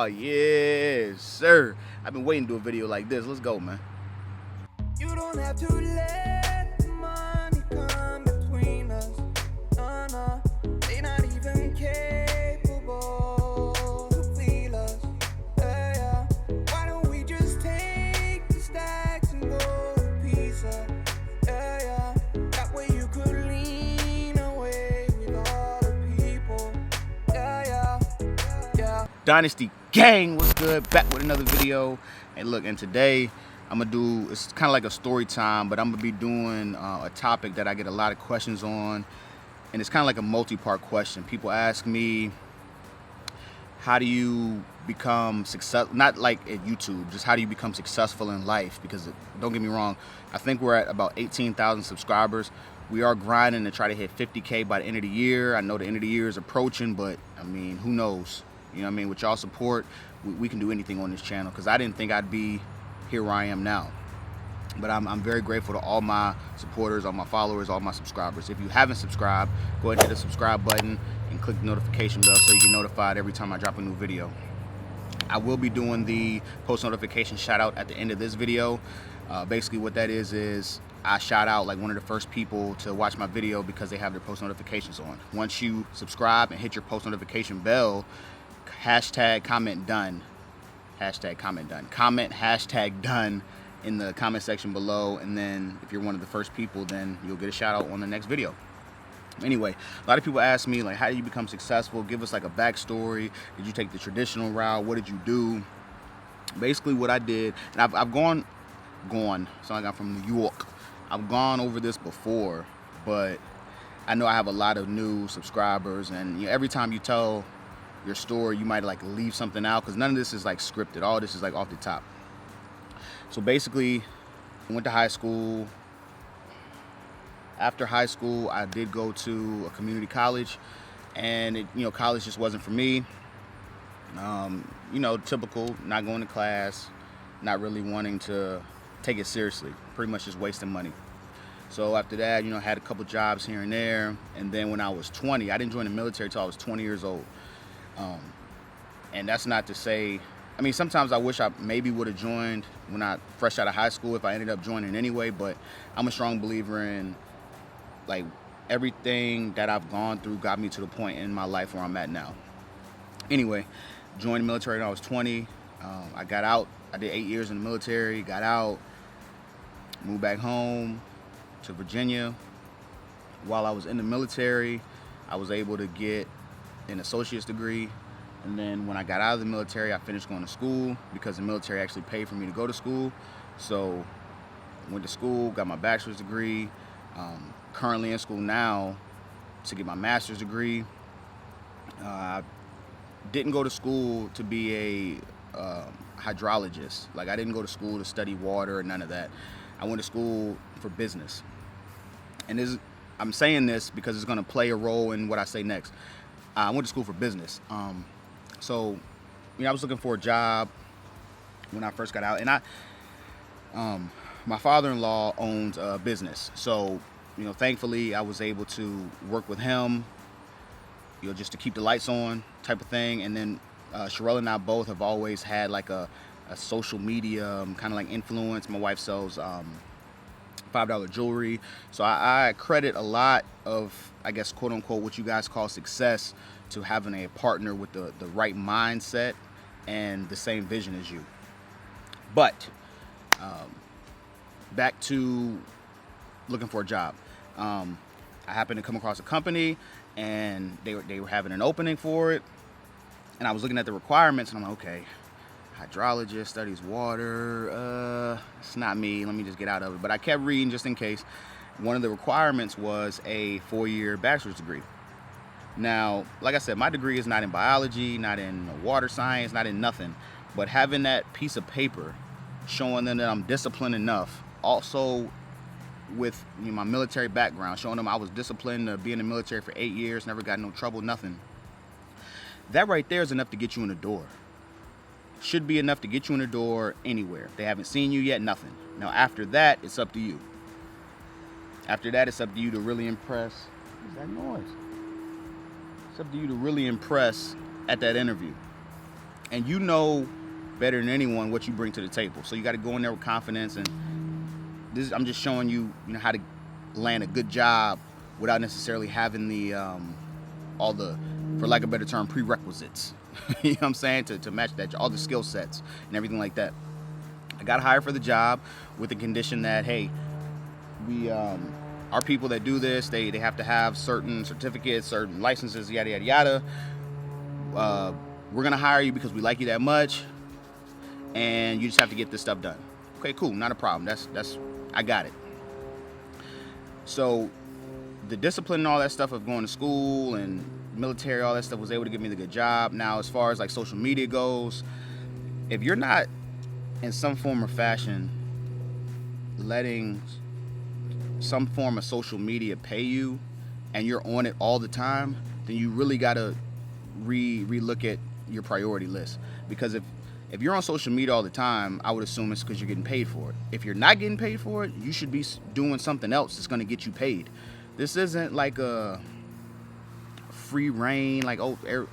Oh, yes, sir. I've been waiting to do a video like this. Let's go, man. You don't have to let the money come between us. No, they not even capable to feel us. Yeah. Why don't we just take the stacks and go to pizza? Yeah. That way you could lean away with all the people. Yeah. Dynasty gang, what's good? Back with another video. And look, and today I'm gonna do, it's kind of like a story time, but I'm gonna be doing a topic that I get a lot of questions on, and it's kind of like a multi-part question. People ask me, how do you become successful? Not like at YouTube, just how do you become successful in life? Because don't get me wrong, I think we're at about 18,000 subscribers. We are grinding to try to hit 50K by the end of the year. I know the end of the year is approaching, but I mean, who knows? You know what I mean? With y'all support, we can do anything on this channel, because I didn't think I'd be here where I am now. But I'm very grateful to all my supporters, all my followers, all my subscribers. If you haven't subscribed, go ahead and hit the subscribe button and click the notification bell so you get notified every time I drop a new video. I will be doing the post notification shout out at the end of this video. Basically what that is I shout out like one of the first people to watch my video because they have their post notifications on. Once you subscribe and hit your post notification bell, hashtag comment done. Hashtag comment done. Comment hashtag done in the comment section below, and then if you're one of the first people, then you'll get a shout out on the next video. Anyway, a lot of people ask me like, how do you become successful? Give us like a backstory. Did you take the traditional route? What did you do? Basically what I did, and I've gone, sound like I'm from New York. I've gone over this before, but I know I have a lot of new subscribers, and you know, every time you tell your story, you might like leave something out, because none of this is like scripted. All this is like off the top. So basically, I went to high school. After high school, I did go to a community college, and college just wasn't for me. Typical, not going to class, not really wanting to take it seriously, pretty much just wasting money. So after that, had a couple jobs here and there, and then when I was 20, I didn't join the military until I was 20 years old. And that's not to say, I mean, sometimes I wish I maybe would have joined when I fresh out of high school if I ended up joining anyway, but I'm a strong believer in like everything that I've gone through got me to the point in my life where I'm at now. Anyway, joined the military when I was 20. I got out, I did 8 years in the military, got out, moved back home to Virginia. While I was in the military, I was able to get an associate's degree, and then when I got out of the military, I finished going to school because the military actually paid for me to go to school. So went to school, got my bachelor's degree, currently in school now to get my master's degree. I didn't go to school to be a hydrologist. Like, I didn't go to school to study water or none of that. I went to school for business, and I'm saying this because it's going to play a role in what I say next. I went to school for business. So I was looking for a job when I first got out, and my father-in-law owns a business. So, thankfully I was able to work with him, just to keep the lights on type of thing. And then Sherelle and I both have always had like a social media kind of like influence. My wife sells $5 jewelry. So I credit a lot of, I guess, quote unquote, what you guys call success to having a partner with the right mindset and the same vision as you. But back to looking for a job. I happened to come across a company, and they were having an opening for it. And I was looking at the requirements, and I'm like, okay, hydrologist, studies water, it's not me, let me just get out of it. But I kept reading just in case. One of the requirements was a 4-year bachelor's degree. Now, like I said, my degree is not in biology, not in water science, not in nothing. But having that piece of paper showing them that I'm disciplined enough, also with my military background, showing them I was disciplined to be in the military for 8 years, never got no trouble, nothing. That right there is enough to get you in the door. Should be enough to get you in the door anywhere. If they haven't seen you yet, nothing. Now after that, it's up to you. After that, it's up to you to really impress. What's that noise? It's up to you to really impress at that interview. and you know better than anyone what you bring to the table. So you got to go in there with confidence. And I'm just showing you, how to land a good job without necessarily having the all the, for lack of a better term, prerequisites. You know what I'm saying? To match that, all the skill sets and everything like that. I got hired for the job with the condition that, hey, we our people that do this, they have to have certain certificates, certain licenses, yada yada yada. We're gonna hire you because we like you that much, and you just have to get this stuff done. Okay, cool, not a problem. That's I got it. So the discipline and all that stuff of going to school and military, all that stuff was able to give me the good job. Now, as far as like social media goes, if you're not in some form or fashion letting some form of social media pay you, and you're on it all the time, then you really gotta re-look at your priority list. Because if you're on social media all the time, I would assume it's because you're getting paid for it. If you're not getting paid for it, you should be doing something else that's gonna get you paid. This isn't like a free reign, like a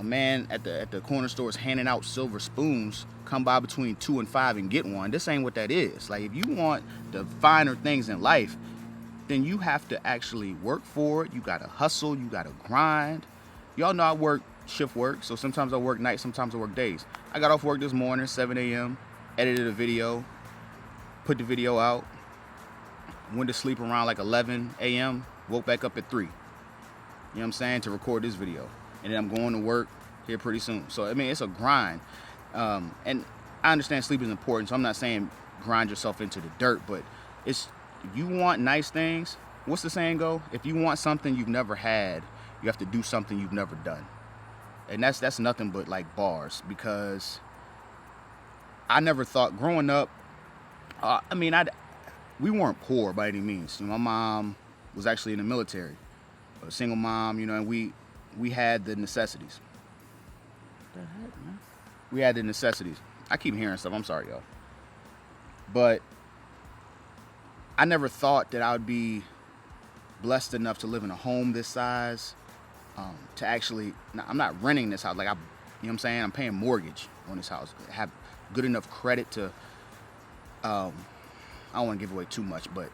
man at the corner store is handing out silver spoons. Come by between 2 and 5 and get one. This ain't what that is. Like, if you want the finer things in life, then you have to actually work for it. You gotta hustle. You gotta grind. Y'all know I work shift work, so sometimes I work nights, sometimes I work days. I got off work this morning, 7 a.m., edited a video, put the video out, went to sleep around like 11 a.m., woke back up at 3. You know what I'm saying? To record this video. And then I'm going to work here pretty soon. So, I mean, it's a grind. And I understand sleep is important, so I'm not saying grind yourself into the dirt, but if you want nice things, what's the saying go? If you want something you've never had, you have to do something you've never done. And that's nothing but like bars, because I never thought growing up, we weren't poor by any means. My mom was actually in the military, a single mom, and we had the necessities. What the heck, man? We had the necessities. I keep hearing stuff. I'm sorry, y'all. But I never thought that I would be blessed enough to live in a home this size, to actually, I'm not renting this house. Like, you know what I'm saying? I'm paying mortgage on this house. Have good enough credit to, I don't want to give away too much, but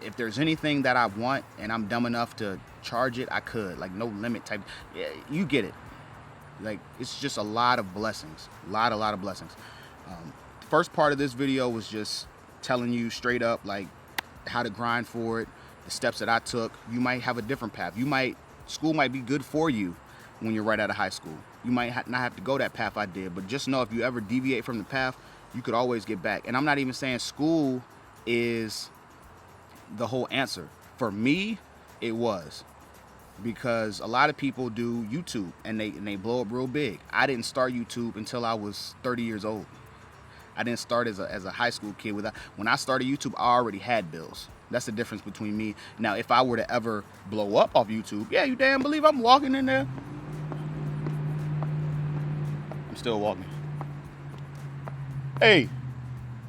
if there's anything that I want and I'm dumb enough to charge it, I could. Like, no limit type. Yeah, you get it. Like, it's just a lot of blessings. A lot of blessings. First part of this video was just telling you straight up, like, how to grind for it, the steps that I took. You might have a different path. School might be good for you when you're right out of high school. You might not have to go that path I did, but just know if you ever deviate from the path, you could always get back. And I'm not even saying school is the whole answer. For me, it was. Because a lot of people do YouTube and they blow up real big. I didn't start YouTube until I was 30 years old. I didn't start as a high school kid. When I started YouTube, I already had bills. That's the difference between me. Now, if I were to ever blow up off YouTube, yeah, you damn believe I'm walking in there. I'm still walking. Hey,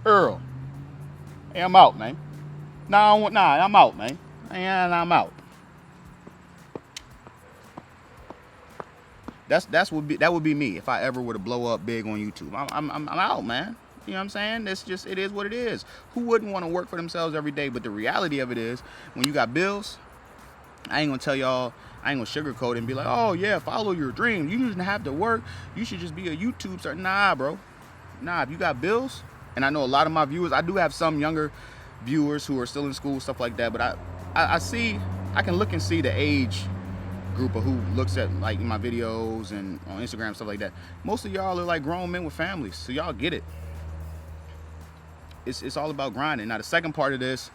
Earl. Hey, I'm out, man. I'm out, man. And I'm out. That would be me if I ever were to blow up big on YouTube. I'm out, man. You know what I'm saying? It is what it is. Who wouldn't want to work for themselves every day? But the reality of it is, when you got bills, I ain't gonna tell y'all, I ain't gonna sugarcoat it and be like, oh yeah, follow your dream. You shouldn't have to work. You should just be a YouTube star. Nah, bro. Nah, if you got bills, and I know a lot of my viewers, I do have some younger viewers who are still in school, stuff like that, but I can look and see the age group of who looks at like my videos and on Instagram, stuff like that. Most of y'all are like grown men with families, so y'all get it. It's all about grinding. Now, the second part of this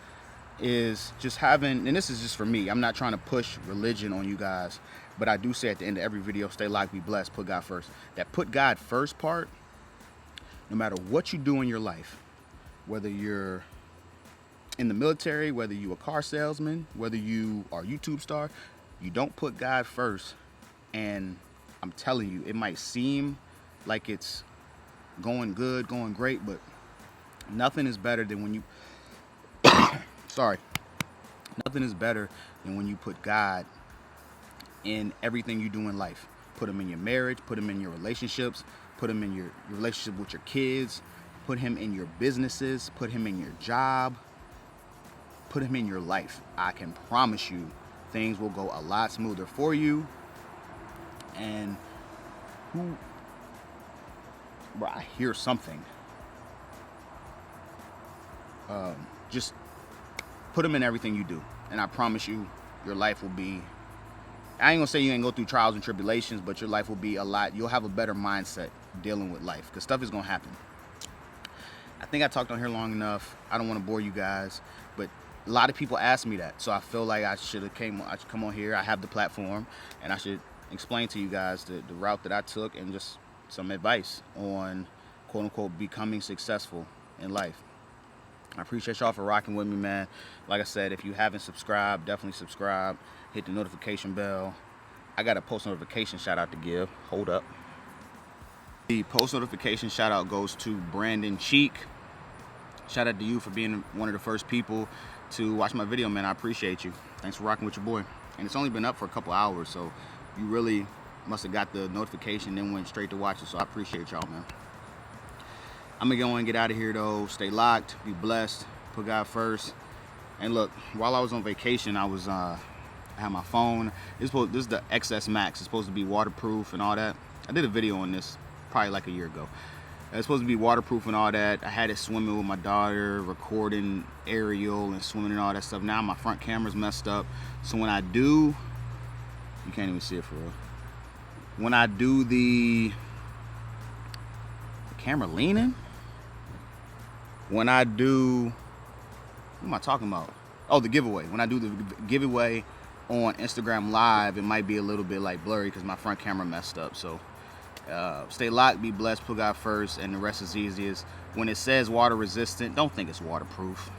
is just having, and this is just for me, I'm not trying to push religion on you guys, but I do say at the end of every video, stay locked, be blessed, put God first. That put God first part, no matter what you do in your life, whether you're in the military, whether you a car salesman, whether you are a YouTube star, you don't put God first, and I'm telling you, it might seem like it's going good, going great, but nothing is better than when you nothing is better than when you put God in everything you do in life. Put him in your marriage, put him in your relationships, put him in your relationship with your kids, put him in your businesses, put him in your job, put him in your life. I can promise you things will go a lot smoother for you. And bro, I hear something. Just put him in everything you do, and I promise you your life will be, I ain't gonna say you ain't go through trials and tribulations, but your life will be a lot, you'll have a better mindset dealing with life, because stuff is gonna happen. I think I talked on here long enough. I don't want to bore you guys, but a lot of people ask me that, so I feel like I should come on here. I have the platform, and I should explain to you guys the route that I took and just some advice on quote unquote becoming successful in life. I appreciate y'all for rocking with me, man. Like I said, if you haven't subscribed, definitely subscribe. Hit the notification bell. I got a post notification shout out to give. Hold up. The post notification shout out goes to Brandon Cheek. Shout out to you for being one of the first people to watch my video, man. I appreciate you. Thanks for rocking with your boy. And it's only been up for a couple hours, so you really must have got the notification and went straight to watch it. So I appreciate y'all, man. I'm gonna go and get out of here though. Stay locked, be blessed, put God first. And look, while I was on vacation, I had my phone. This is the XS Max. It's supposed to be waterproof and all that. I did a video on this probably like a year ago. It's supposed to be waterproof and all that. I had it swimming with my daughter, recording aerial and swimming and all that stuff. Now my front camera's messed up. So when I do, you can't even see it for real. When I do the camera leaning, when I do, what am I talking about? Oh, the giveaway. When I do the giveaway on Instagram Live, it might be a little bit like blurry because my front camera messed up. So stay locked, be blessed, put God first, and the rest is easiest. When it says water resistant, don't think it's waterproof.